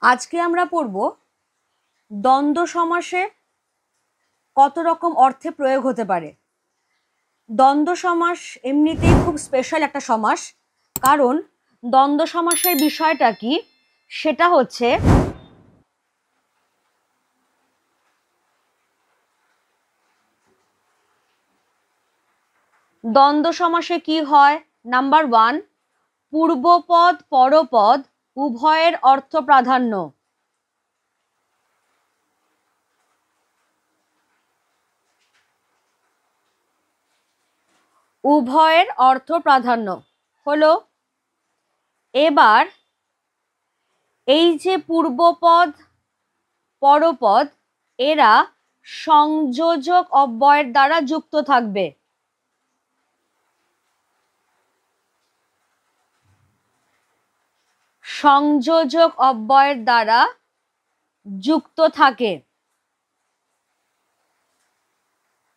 আজকে আমরা পড়ব দ্বন্দ্ব সমাসে কত রকম অর্থে প্রয়োগ হতে পারে। দ্বন্দ্ব সমাস এমনিতেই খুব স্পেশাল একটা সমাস, কারণ দ্বন্দ্ব সমাসের বিষয়টা কি, সেটা হচ্ছে দ্বন্দ্ব সমাসে কি হয়। নাম্বার 1, পূর্বপদ পরপদ উভয়ের অর্থ প্রাধান্য। উভয়ের অর্থ প্রাধান্য হলো, এবার এই যে পূর্বপদ পরপদ এরা সংযোজক অব্যয়ের দ্বারা যুক্ত থাকবে। সংযোজক অব্যয়ের দ্বারা যুক্ত থাকে।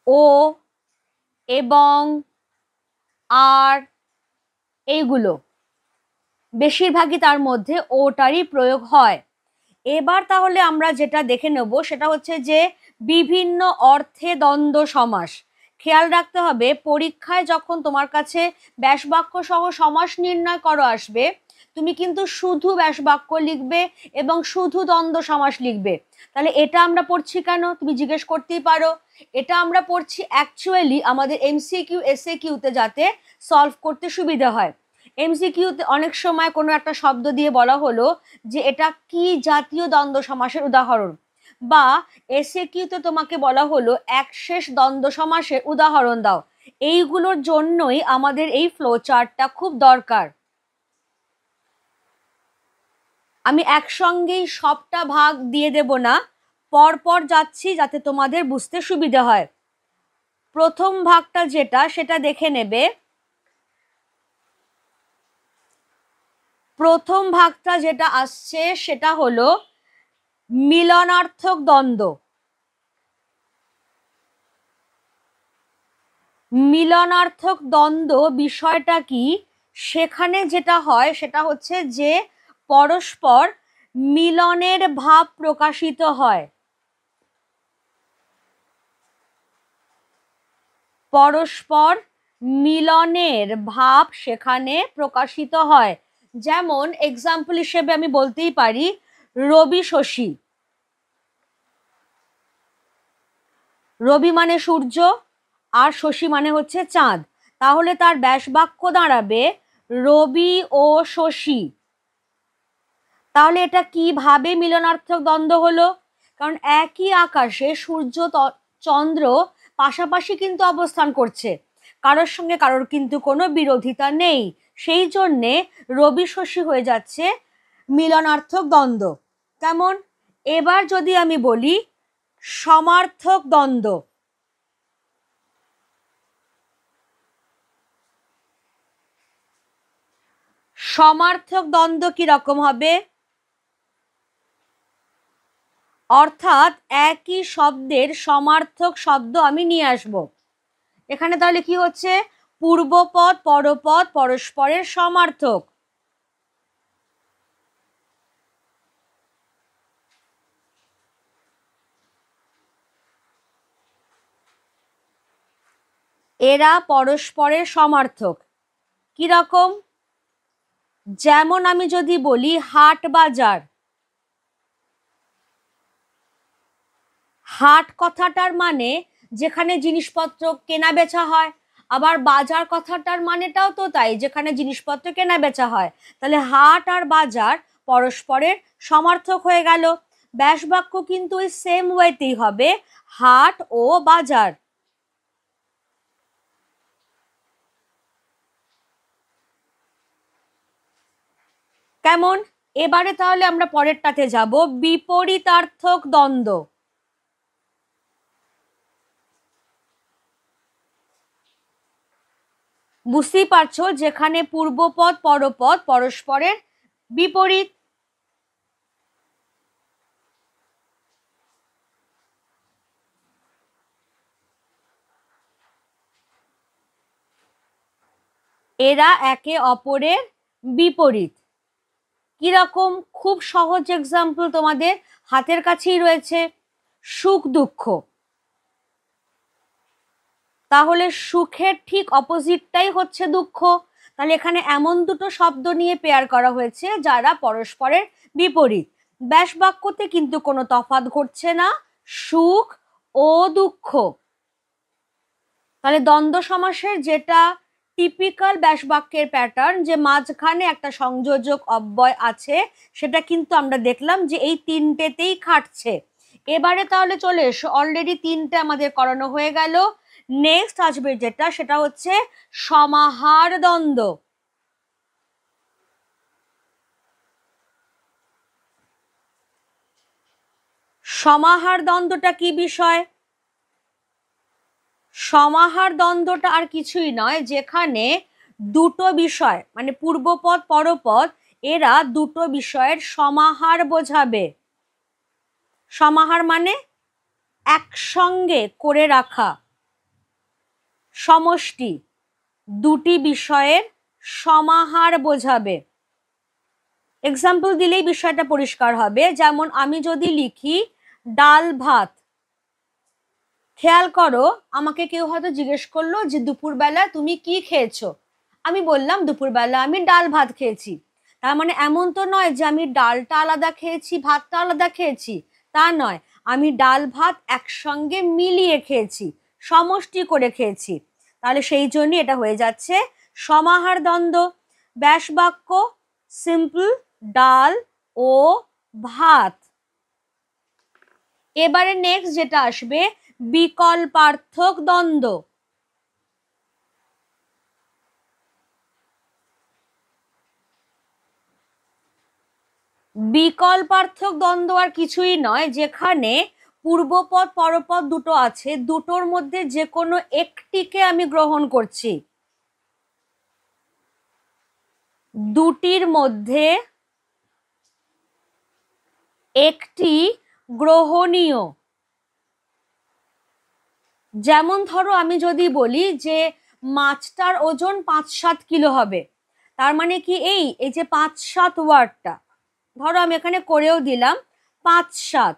ও এবং আর এইগুলো বেশিরভাগই তার মধ্যে ওটারই প্রয়োগ হয়। এবার তাহলে আমরা যেটা দেখে নেব সেটা হচ্ছে যে বিভিন্ন অর্থে দ্বন্দ্ব সমাস। খেয়াল রাখতে হবে, পরীক্ষায় যখন তোমার কাছে ব্যাসবাক্য সহ সমাস নির্ণয় করো আসবে, তুমি কিন্তু শুধু ব্যাসবাক্য লিখবে এবং শুধু দ্বন্দ্ব সমাস লিখবে। তাহলে এটা আমরা পড়ছি কেন, তুমি জিজ্ঞেস করতেই পারো। এটা আমরা পড়ছি অ্যাকচুয়ালি আমাদের এমসিকিউ এসএকিউতে যাতে সলভ করতে সুবিধা হয়। এমসিকিউতে অনেক সময় কোনো একটা শব্দ দিয়ে বলা হলো যে এটা কি জাতীয় দ্বন্দ্ব সমাসের উদাহরণ, বা এসএকিউতে তোমাকে বলা হলো একশেষ দ্বন্দ্ব সমাসের উদাহরণ দাও। এইগুলোর জন্যই আমাদের এই ফ্লো চার্টটা খুব দরকার। আমি একসঙ্গেই সবটা ভাগ দিয়ে দেব না, পরপর যাচ্ছি যাতে তোমাদের বুঝতে সুবিধা হয়। প্রথম ভাগটা যেটা, সেটা দেখে নেবে। প্রথম ভাগটা যেটা আসছে সেটা হলো মিলনার্থক দ্বন্দ্ব। মিলনার্থক দ্বন্দ্ব বিষয়টা কি, সেখানে যেটা হয় সেটা হচ্ছে যে পরস্পর মিলনের ভাব প্রকাশিত হয়। পরস্পর মিলনের ভাব সেখানে প্রকাশিত হয়। যেমন এক্সাম্পল হিসেবে আমি বলতেই পারি রবি শশী। রবি মানে সূর্য আর শশী মানে হচ্ছে চাঁদ। তাহলে তার ব্যাসবাক্য দাঁড়াবে রবি ও শশী। তাহলে এটা কিভাবে মিলনার্থক দ্বন্দ্ব হলো, কারণ একই আকাশে সূর্য চন্দ্র পাশাপাশি কিন্তু অবস্থান করছে, কারোর সঙ্গে কারোর কিন্তু কোনো বিরোধিতা নেই, সেই জন্যে রবি শশী হয়ে যাচ্ছে মিলনার্থক দ্বন্দ্ব। কেমন? এবার যদি আমি বলি সমার্থক দ্বন্দ্ব। সমার্থক দ্বন্দ্ব কি রকম হবে, অর্থাৎ একই শব্দের সমার্থক শব্দ আমি নিয়ে আসব এখানে। তাহলে কি হচ্ছে, পূর্বপদ পরপদ পরস্পরের সমার্থক। এরা পরস্পরের সমার্থক। কি রকম? যেমন আমি যদি বলি হাট বাজার, হাট কথাটার মানে যেখানে জিনিসপত্র কেনা বেচা হয়, আবার বাজার কথাটার মানেটাও তো তাই, যেখানে জিনিসপত্র কেনা বেচা হয়। তাহলে হাট আর বাজার পরস্পরের সমার্থক হয়ে গেল। ব্যাসবাক্য কিন্তু ওই সেম ওয়েতেই হবে, হাট ও বাজার। কেমন? এবারে তাহলে আমরা পরেরটাতে যাব, বিপরীতার্থক দ্বন্দ্ব। বুঝতেই পারছো, যেখানে পূর্বপদ পরপদ পরস্পরের বিপরীত। এরা একে অপরের বিপরীত। কিরকম? খুব সহজ এক্সাম্পল তোমাদের হাতের কাছেই রয়েছে, সুখ দুঃখ। তাহলে সুখের ঠিক অপোজিটটাই হচ্ছে দুঃখ। তাহলে এখানে এমন দুটো শব্দ নিয়ে পেয়ার করা হয়েছে যারা পরস্পরের বিপরীত। ব্যাস বাক্যতে কিন্তু কোনো তফাৎ ঘটছে না, সুখ ও দুঃখ। তাহলে দ্বন্দ্ব সমাসের যেটা টিপিক্যাল ব্যাস বাক্যের প্যাটার্ন, যে মাঝখানে একটা সংযোজক অব্যয় আছে, সেটা কিন্তু আমরা দেখলাম যে এই তিনটেতেই খাটছে। এবারে তাহলে চলে এসো, অলরেডি তিনটে আমাদের করানো হয়ে গেল। নেক্সট আসবে যেটা, সেটা হচ্ছে সমাহার দ্বন্দ্ব। সমাহার দ্বন্দ্বটা কি বিষয়? সমাহার দ্বন্দ্বটা আর কিছুই নয়, যেখানে দুটো বিষয় মানে পূর্বপদ পরপদ এরা দুটো বিষয়ের সমাহার বোঝাবে। সমাহার মানে একসঙ্গে করে রাখা, সমষ্টি, দুটি বিষয়ের সমাহার বোঝাবে। এক্সাম্পল দিলেই বিষয়টা পরিষ্কার হবে। যেমন আমি যদি লিখি ডাল ভাত, খেয়াল করো আমাকে কেউ হয়তো জিজ্ঞেস করলো যে দুপুরবেলা তুমি কি খেয়েছো, আমি বললাম দুপুরবেলা আমি ডাল ভাত খেয়েছি। তার মানে এমন তো নয় যে আমি ডালটা আলাদা খেয়েছি ভাতটা আলাদা খেয়েছি, তা নয়, আমি ডাল ভাত একসঙ্গে মিলিয়ে খেয়েছি, সমষ্টি করে খেয়েছি। তাহলে সেই জন্যই এটা হয়ে যাচ্ছে সমাহার দ্বন্দ্ব। ব্যাস বাক্য সিম্পল ডাল ও ভাত। এবারে নেক্সট যেটা আসবে বিকল্পার্থক দ্বন্দ্ব। বিকল্পার্থক দ্বন্দ্ব আর কিছুই নয়, যেখানে পূর্বপদ পরপদ দুটো আছে, দুটোর মধ্যে যে কোনো একটিকে আমি গ্রহণ করছি। দুটির মধ্যে একটি গ্রহণীয়। যেমন ধরো আমি যদি বলি যে মাছটার ওজন 5-7 কিলো হবে, তার মানে কি এই যে 5-7 ওয়ার্ডটা, ধরো আমি এখানে করেও দিলাম 5-7,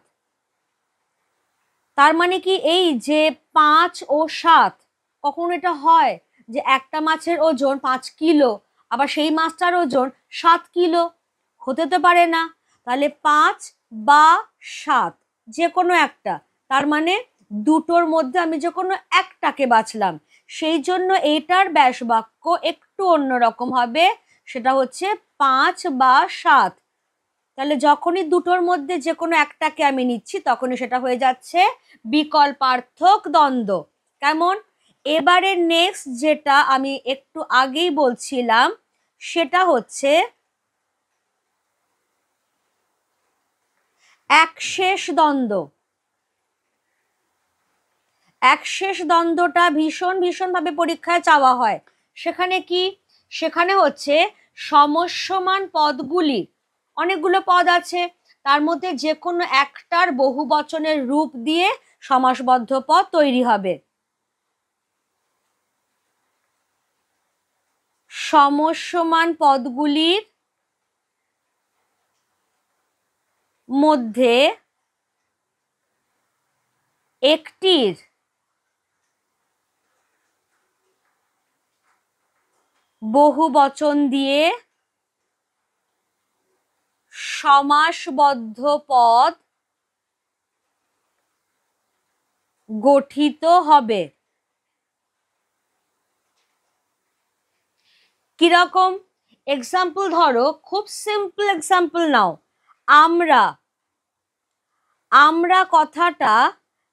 তার মানে কি এই যে 5 ও 7, কখনো এটা হয় যে একটা মাছের ওজন 5 কিলো আবার সেই মাছটার ওজন 7 কিলো? হতে তো পারে না। তাহলে 5 বা 7 যে কোনো একটা, তার মানে দুটোর মধ্যে আমি যে কোনো একটাকে বাছলাম। সেই জন্য এইটার ব্যাস বাক্য একটু অন্যরকম হবে, সেটা হচ্ছে 5 বা 7। তাহলে যখনই দুটোর মধ্যে যে কোনো একটাকে আমি নিচ্ছি তখনই সেটা হয়ে যাচ্ছে বিকল্পার্থক দ্বন্দ্ব। কেমন? এবারে নেক্সট যেটা আমি একটু আগেই বলছিলাম সেটা হচ্ছে একশেষ দ্বন্দ্ব। একশেষ দ্বন্দ্বটা ভীষণভাবে পরীক্ষায় চাওয়া হয়। সেখানে কি? সেখানে হচ্ছে সমস্যমান পদগুলি, অনেকগুলো পদ আছে, তার মধ্যে যে কোনো একটার বহু বচনের রূপ দিয়ে সমাসবদ্ধ পদ তৈরি হবে। সমস্যমান পদগুলির মধ্যে একটির বহু বচন দিয়ে সমাসবদ্ধ পদ গঠিত হবে। কিরকম? এক্সাম্পল ধরো, খুব সিম্পল এক্সাম্পল নাও, আমরা। আমরা কথাটা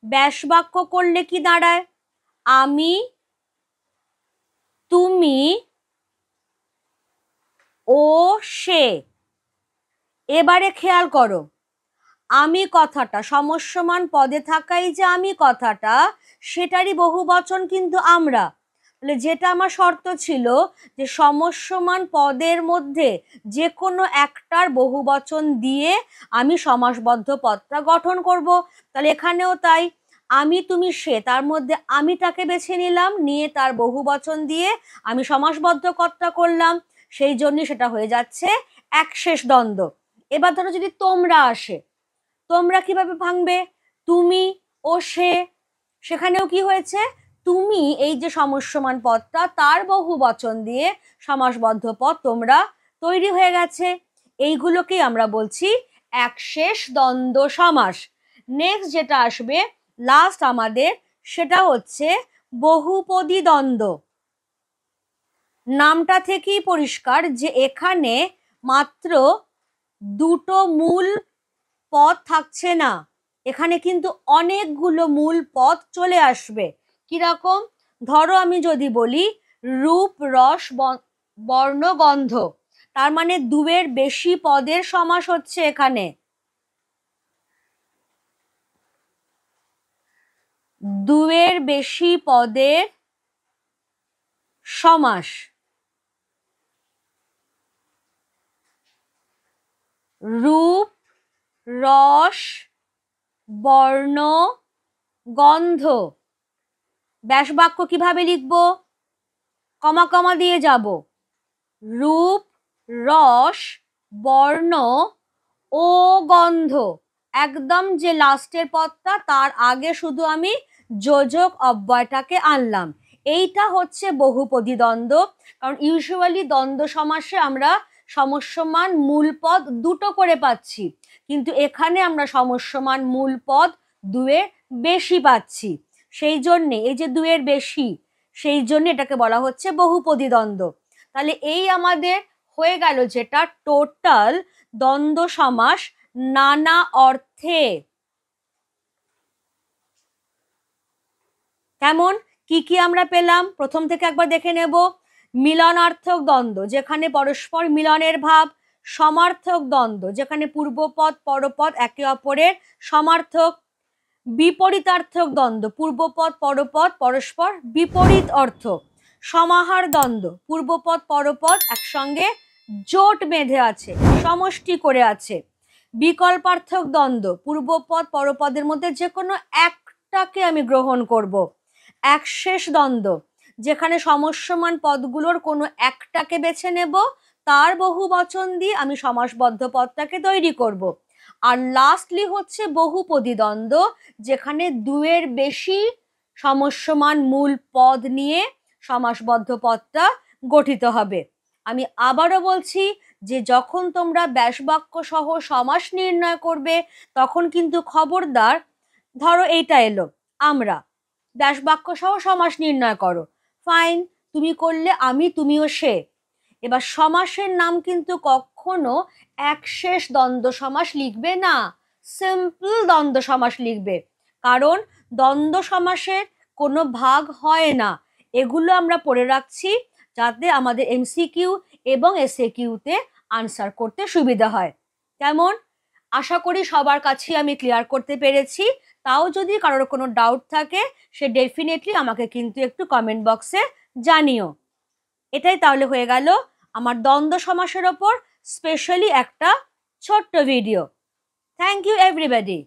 ব্যাস বাক্য করলে কি দাঁড়ায়? আমি, তুমি, ও, সে। এবারে খেয়াল করো, আমি কথাটা সমস্যমান পদে থাকাই যে আমি কথাটা, সেটারই বহু বচন কিন্তু আমরা। তাহলে যেটা আমার শর্ত ছিল যে সমস্যমান পদের মধ্যে যে কোনো একটার বহু বচন দিয়ে আমি সমাসবদ্ধ পদটা গঠন করব। তাহলে এখানেও তাই, আমি, তুমি, সে, তার মধ্যে আমিটাকে বেছে নিলাম, নিয়ে তার বহু বচন দিয়ে আমি সমাসবদ্ধ পদটা করলাম। সেই জন্য সেটা হয়ে যাচ্ছে একশেষ দ্বন্দ্ব। এবার ধরো যদি তোমরা আসে, তোমরা কিভাবে ভাঙবে? তুমি ও সে, সেখানেও কি হয়েছে? তুমি এই যে সমস্যমান পদটা তার বহু বচন দিয়ে সমাসবদ্ধ পদ তোমরা তৈরি হয়ে গেছে। এইগুলোকেই আমরা বলছি একশেষ দ্বন্দ্ব সমাস। নেক্সট যেটা আসবে লাস্ট আমাদের, সেটা হচ্ছে বহুপদী দ্বন্দ্ব। নামটা থেকেই পরিষ্কার যে এখানে মাত্র দুটো মূল পদ থাকছে না, এখানে কিন্তু অনেকগুলো মূল পদ চলে আসবে। কিরকম? ধরো আমি যদি বলি রূপ রস বর্ণ গন্ধ, তার মানে দুয়ের বেশি পদের সমাস হচ্ছে এখানে। দুয়ের বেশি পদের সমাস। রূপ রস বর্ণ গন্ধ। ব্যাস বাক্য কিভাবে লিখবো? কমা কমা দিয়ে যাব। রূপ রস বর্ণ ও গন্ধ, একদম যে লাস্টের পদটা তার আগে শুধু আমি যোজক অব্যয়টাকে আনলাম। এইটা হচ্ছে বহুপদী দ্বন্দ্ব। কারণ ইউজুয়ালি দ্বন্দ্ব সমাসে আমরা সমস্যমান মূল পদ দুটো করে পাচ্ছি, কিন্তু এখানে আমরা সমস্যমান মূল পদ দুয়ের বেশি পাচ্ছি। সেই জন্যে এই যে দুয়ের বেশি, সেই জন্য এটাকে বলা হচ্ছে বহুপদী দ্বন্দ্ব। তাহলে এই আমাদের হয়ে গেল যেটা টোটাল দ্বন্দ্ব সমাস নানা অর্থে। কেমন কি কি আমরা পেলাম প্রথম থেকে একবার দেখে নেব। মিলনার্থক দ্বন্দ্ব, যেখানে পরস্পর মিলনের ভাব। সমার্থক দ্বন্দ্ব, যেখানে পূর্বপদ পরপদ একে অপরের সমার্থক। বিপরীতার্থক দ্বন্দ্ব, পূর্বপদ পরপদ পরস্পর বিপরীত অর্থ। সমাহার দ্বন্দ্ব, পূর্বপদ পরপদ একসঙ্গে জোট বেঁধে আছে, সমষ্টি করে আছে। বিকল্পার্থক দ্বন্দ্ব, পূর্বপদ পরপদের মধ্যে যে কোনো একটাকে আমি গ্রহণ করব। একশেষ দ্বন্দ্ব, যেখানে সমস্যমান পদগুলোর কোনো একটাকে বেছে নেব, তার বহু বচন দিয়ে আমি সমাসবদ্ধ পদটাকে তৈরি করব। আর লাস্টলি হচ্ছে বহুপদী দ্বন্দ্ব, যেখানে দুয়ের বেশি সমস্যমান মূল পদ নিয়ে সমাসবদ্ধ পদটা গঠিত হবে। আমি আবারও বলছি যে যখন তোমরা ব্যাসবাক্য সহ সমাস নির্ণয় করবে তখন কিন্তু খবরদার, ধরো এইটা এলো আমরা, ব্যাসবাক্য সহ সমাস নির্ণয় করো, ফাইন, তুমি করলে আমি তুমিও সে। এবার সমাসের নাম কিন্তু কখনো একশেষ দ্বন্দ্ব সমাস লিখবে না, সিম্পল দ্বন্দ্ব সমাস লিখবে। কারণ দ্বন্দ্ব সমাসের কোনো ভাগ হয় না। এগুলো আমরা পড়ে রাখছি যাতে আমাদের এমসিকিউ এবং এসএকিউতে আনসার করতে সুবিধা হয়। কেমন? আশা করি সবার কাছে আমি ক্লিয়ার করতে পেরেছি। তাও যদি কারোর কোনো ডাউট থাকে সে ডেফিনেটলি আমাকে কিন্তু একটু কমেন্ট বক্সে জানিও। এটাই তাহলে হয়ে গেল আমার দ্বন্দ্ব সমাসের ওপর স্পেশালি একটা ছোট্ট ভিডিও। Thank you everybody.